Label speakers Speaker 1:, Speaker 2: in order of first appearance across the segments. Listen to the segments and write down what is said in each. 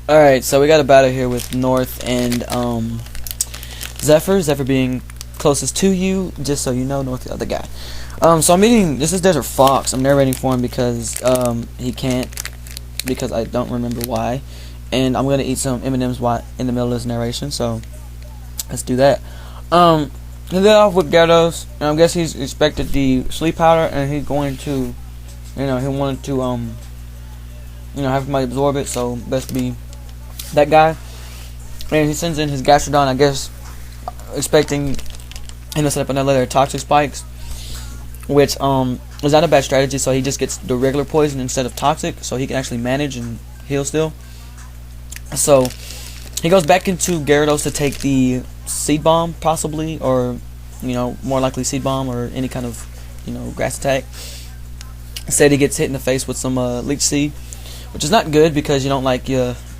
Speaker 1: Alright, so we got a battle here with North and Zephyr. Zephyr being closest to you, just so you know, North the other guy. So I'm meeting, this is DesertFox. I'm narrating for him because he can't, because I don't remember why. And I'm gonna eat some M&M's in the middle of this narration, so let's do that. He lit off with Gyarados, and I guess he's expected the sleep powder, and he's going to, he wanted to have somebody absorb it, so best be that guy. And he sends in his Gastrodon, I guess, expecting him to set up another toxic spikes, which is not a bad strategy. So he just gets the regular poison instead of toxic, so he can actually manage and heal still. So he goes back into Gyarados to take the Seed Bomb, possibly, or more likely Seed Bomb or any kind of grass attack. Instead, he gets hit in the face with some Leech Seed, which is not good because you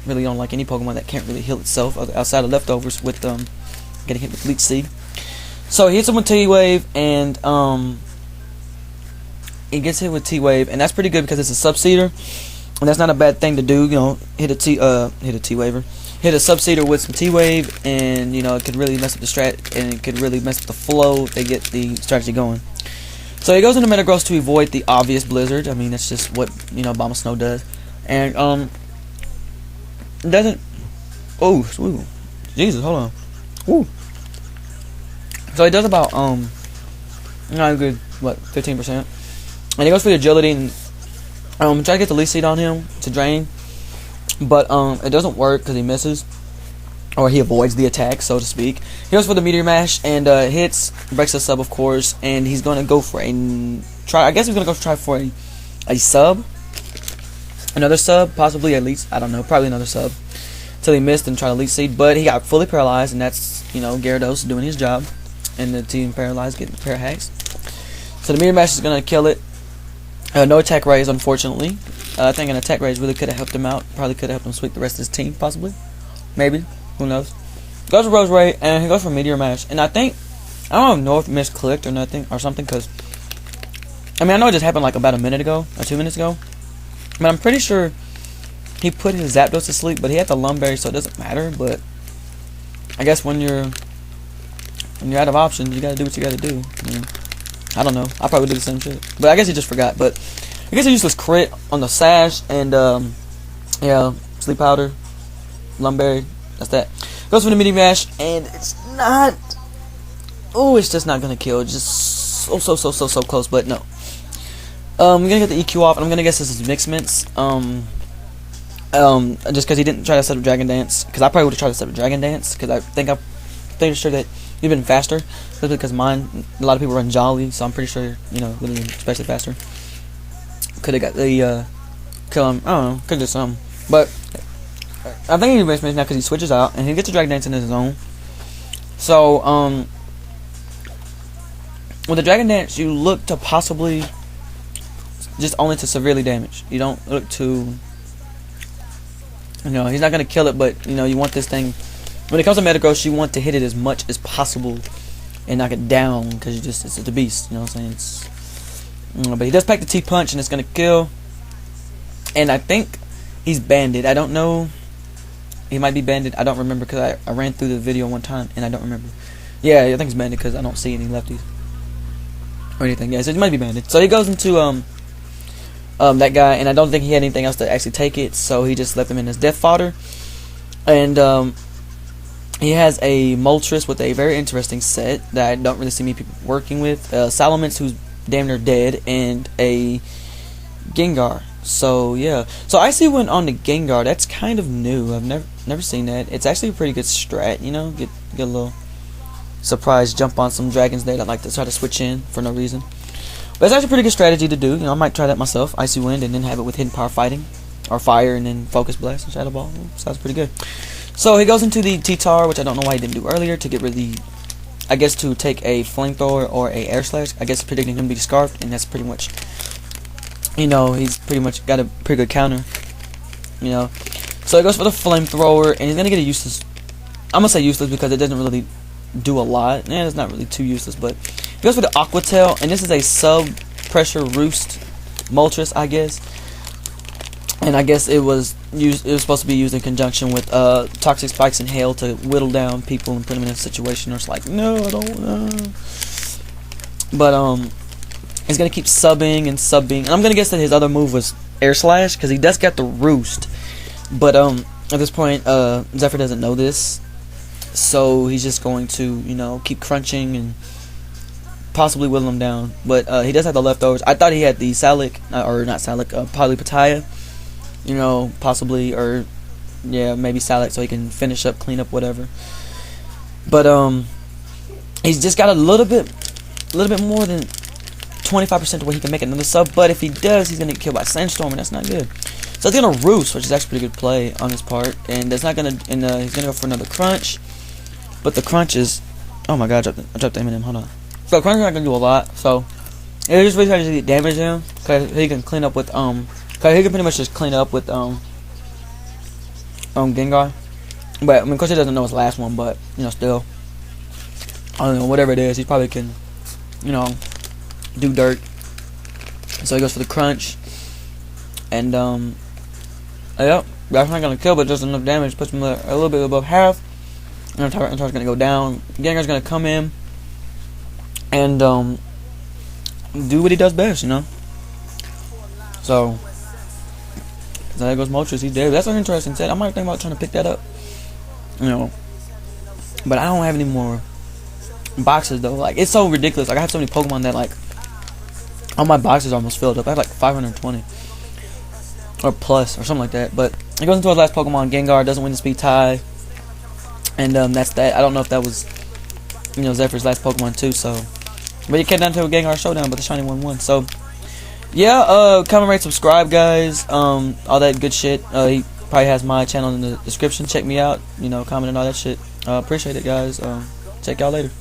Speaker 1: really don't like any Pokemon that can't really heal itself outside of leftovers with getting hit with Leech Seed. So he hits him with T-Wave, and he gets hit with T-Wave, and that's pretty good because it's a Sub-Seeder, and that's not a bad thing to do. Hit a T-Waver, hit a Sub-Seeder with some T-Wave, and it could really mess up the strat, and it could really mess up the flow. They get the strategy going. So he goes into Metagross to avoid the obvious Blizzard. I mean, that's just what Bomb Snow does, and doesn't. Oh, ooh, Jesus, hold on. Ooh. So he does about not a good 15%, and he goes for the Agility and try to get the Leech Seed on him to drain, but it doesn't work because he misses, or he avoids the attack, so to speak. He goes for the Meteor Mash and hits, breaks the sub, of course, and he's gonna go for a try. I guess he's gonna go try for a sub. Another sub, possibly at least, I don't know, probably another sub, till he missed and tried to Leech Seed, but he got fully paralyzed, and that's, Gyarados doing his job, and the team paralyzed, getting pair hacks. So the Meteor Mash is going to kill it. No attack raise, unfortunately. I think an attack raise really could have helped him out, probably could have helped him sweep the rest of his team, possibly, maybe, who knows. Goes for Rose Ray, and he goes for Meteor Mash, and I don't know if North misclicked or nothing, or something, because, I know it just happened like about a minute ago, or 2 minutes ago. But I'm pretty sure he put his Zapdos to sleep, but he had the Lumberry, so it doesn't matter. But I guess when you're out of options, you gotta do what you gotta do. I don't know. I probably do the same shit, but I guess he just forgot. But I guess he used this crit on the Sash and yeah, Sleep Powder, Lumberry. That's that. Goes for the Mini Mash, and it's not. Oh, it's just not gonna kill. Just so close, but no. I'm gonna get the EQ off, and I'm gonna guess this is Mixments. Just because he didn't try to set up Dragon Dance, because I probably would have tried to set up Dragon Dance, because I'm pretty sure that he'd been faster, especially because a lot of people run Jolly, so I'm pretty sure literally especially faster. Could have got the kill him. I don't know, could do something, but I think he Mixments now because he switches out and he gets the Dragon Dance in his own. So with the Dragon Dance, you look to possibly just only to severely damage. You don't look to, he's not going to kill it, but, you want this thing, when it comes to Metagross, you want to hit it as much as possible and knock it down, because it's the beast, you know what I'm saying? But he does pack the T-Punch, and it's going to kill, and I think he's banded. I don't know, he might be banded, I don't remember, because I ran through the video one time, and I don't remember. Yeah, I think he's banded, because I don't see any lefties, or anything. Yeah, so he might be banded. So he goes into, that guy, and I don't think he had anything else to actually take it, so he just left him in his death fodder. And he has a Moltres with a very interesting set that I don't really see many people working with. Salamence, who's damn near dead, and a Gengar. So yeah, so Icy Wind on the Gengar. That's kind of new. I've never seen that. It's actually a pretty good strat. Get a little surprise jump on some dragons there that like to try to switch in for no reason. But it's actually a pretty good strategy to do. I might try that myself. Icy Wind, and then have it with Hidden Power Fighting, or Fire, and then Focus Blast and Shadow Ball. Sounds pretty good. So he goes into the T-Tar, which I don't know why he didn't do earlier, to get rid of the, I guess, to take a Flamethrower or a Air Slash. I guess predicting him to be Scarfed, and that's pretty much, he's pretty much got a pretty good counter. So he goes for the Flamethrower, and he's gonna get a useless. I'm gonna say useless because it doesn't really do a lot. It's not really too useless, but he goes for the Aqua Tail, and this is a sub-pressure roost Moltres, I guess. and I guess it was supposed to be used in conjunction with toxic spikes and hail to whittle down people and put them in a situation where it's like, no, I don't know. But he's gonna keep subbing and subbing, and I'm gonna guess that his other move was air slash because he does get the roost. But at this point, Zephyr doesn't know this, so he's just going to, you know, keep crunching and possibly whittle him down. But he does have the leftovers. I thought he had the Salic, or not Salic, Polypataya, you know, possibly, or yeah, maybe Salic, so he can finish up, clean up, whatever. But he's just got a little bit more than 25% to where he can make another sub. But if he does, he's gonna get killed by Sandstorm, and that's not good. So it's gonna roost, which is actually a pretty good play on his part, and that's not gonna. And he's gonna go for another crunch, but the crunch is, oh my god, I dropped the M&M. Hold on. So crunch is not gonna do a lot. So it just really tries to get damage in, cause he can clean up with cause he can pretty much just clean up with Gengar. But I mean, of course he doesn't know his last one, but you know, still, I don't know, whatever it is, he probably can, you know, do dirt. So he goes for the crunch, and yep, that's not gonna kill, but just enough damage, puts him a little bit above half. And Antar's gonna go down. Gengar's gonna come in and do what he does best, you know. So there goes Moltres. He's dead. That's an interesting set. I might think about trying to pick that up, you know. But I don't have any more boxes though. Like, it's so ridiculous. Like, I have so many Pokemon that, like, all my boxes are almost filled up. I have like 520 or plus or something like that. But he goes into his last Pokemon. Gengar doesn't win the speed tie, and that's that. I don't know if that was, you know, Zephyr's last Pokemon too. So, but it came down to a Gengar showdown, but the shiny one won. So yeah, comment, rate, subscribe, guys. All that good shit. He probably has my channel in the description. Check me out. You know, comment and all that shit. Appreciate it, guys. Check y'all later.